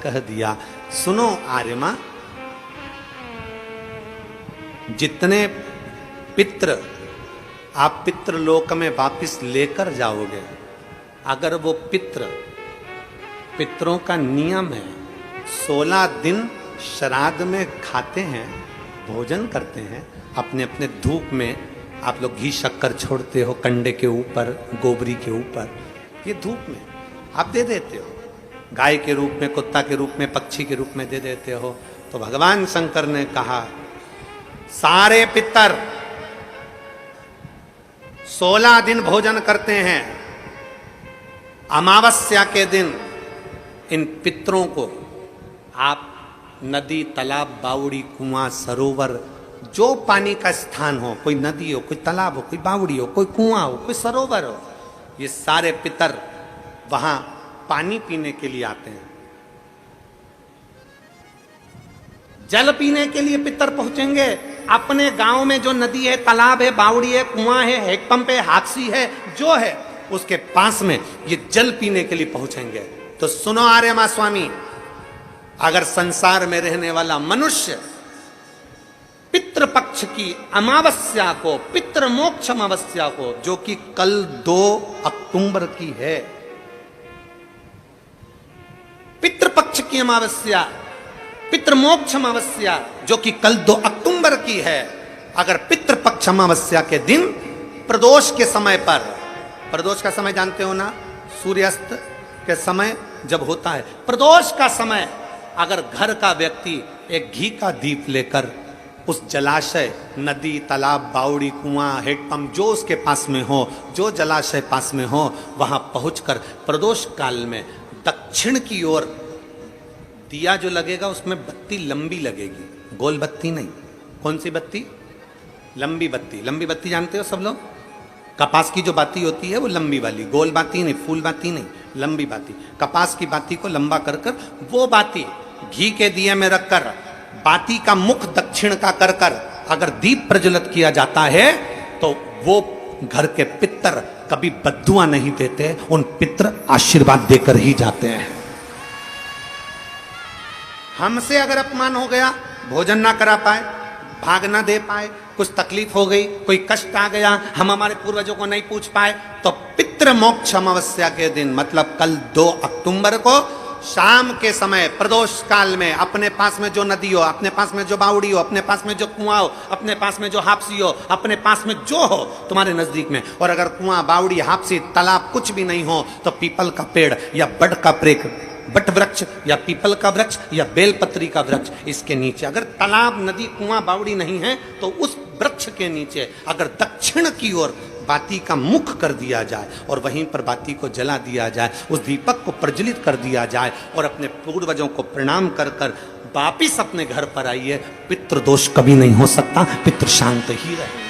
कह दिया, सुनो आर्यमा, जितने पितृ आप पितृलोक में वापिस लेकर जाओगे, अगर वो पितरों का नियम है 16 दिन श्राद्ध में खाते हैं, भोजन करते हैं, अपने अपने धूप में आप लोग घी शक्कर छोड़ते हो, कंडे के ऊपर, गोबरी के ऊपर, ये धूप में आप दे देते हो, गाय के रूप में, कुत्ता के रूप में, पक्षी के रूप में दे देते हो। तो भगवान शंकर ने कहा, सारे पितर 16 दिन भोजन करते हैं, अमावस्या के दिन इन पितरों को आप नदी, तालाब, बावड़ी, कुआं, सरोवर, जो पानी का स्थान हो, कोई नदी हो, कोई तालाब हो, कोई बावड़ी हो, कोई कुआं हो, कोई सरोवर हो, ये सारे पितर वहां पानी पीने के लिए आते हैं। जल पीने के लिए पितर पहुंचेंगे, अपने गांव में जो नदी है, तालाब है, बावड़ी है, कुआं है, हैंडपंप है, हाथसी है, जो है उसके पास में ये जल पीने के लिए पहुंचेंगे। तो सुनो आर्यमा स्वामी, अगर संसार में रहने वाला मनुष्य पितृपक्ष की अमावस्या को, पितृ मोक्ष अमावस्या को, जो कि कल 2 अक्टूबर की है, पितृपक्ष की अमावस्या, पितृमोक्ष अमावस्या जो कि कल 2 अक्टूबर की है, अगर पितृपक्ष अमावस्या के दिन प्रदोष के समय पर, प्रदोष का समय जानते हो ना, सूर्यास्त के समय जब होता है प्रदोष का समय, अगर घर का व्यक्ति एक घी का दीप लेकर उस जलाशय, नदी, तालाब, बावड़ी, कुआं, हैंडपंप, जो उसके पास में हो, जो जलाशय पास में हो, वहां पहुंचकर प्रदोष काल में दक्षिण की ओर दिया जो लगेगा, उसमें बत्ती लंबी लगेगी, गोल बत्ती नहीं। कौन सी बत्ती? लंबी बत्ती। लंबी बत्ती जानते हो सब लोग? कपास की जो बाती होती है वो लंबी वाली, गोल बाती नहीं, फूल बाती नहीं, लंबी बाती। कपास की बाती को लंबा कर कर वो बाती घी के दिए में रखकर, बाती का मुख दक्षिण का कर कर अगर दीप प्रज्वलित किया जाता है, तो वो घर के पितर कभी बद्दुआ नहीं देते, उन पितर आशीर्वाद देकर ही जाते हैं। हमसे अगर अपमान हो गया, भोजन ना करा पाए, भाग ना दे पाए, कुछ तकलीफ हो गई, कोई कष्ट आ गया, हम हमारे पूर्वजों को नहीं पूछ पाए, तो पितृ मोक्ष अमावस्या के दिन, मतलब कल 2 अक्टूबर को शाम के समय प्रदोष काल में, अपने पास में जो नदी हो, अपने पास में जो बावड़ी हो, अपने पास में जो कुआं हो, अपने पास में जो हापसी हो, अपने पास में जो हो तुम्हारे नजदीक में, और अगर कुआं, बावड़ी, हापसी, तालाब कुछ भी नहीं हो, तो पीपल का पेड़ या बड़ का बट वृक्ष या पीपल का वृक्ष या बेलपत्री का वृक्ष, इसके नीचे, अगर तालाब, नदी, कुआं, बावड़ी नहीं है, तो उस वृक्ष के नीचे अगर दक्षिण की ओर बाती का मुख कर दिया जाए और वहीं पर बाती को जला दिया जाए, उस दीपक को प्रज्वलित कर दिया जाए और अपने पूर्वजों को प्रणाम कर कर वापिस अपने घर पर आइए, पितृदोष कभी नहीं हो सकता, पितृ शांत ही रहे।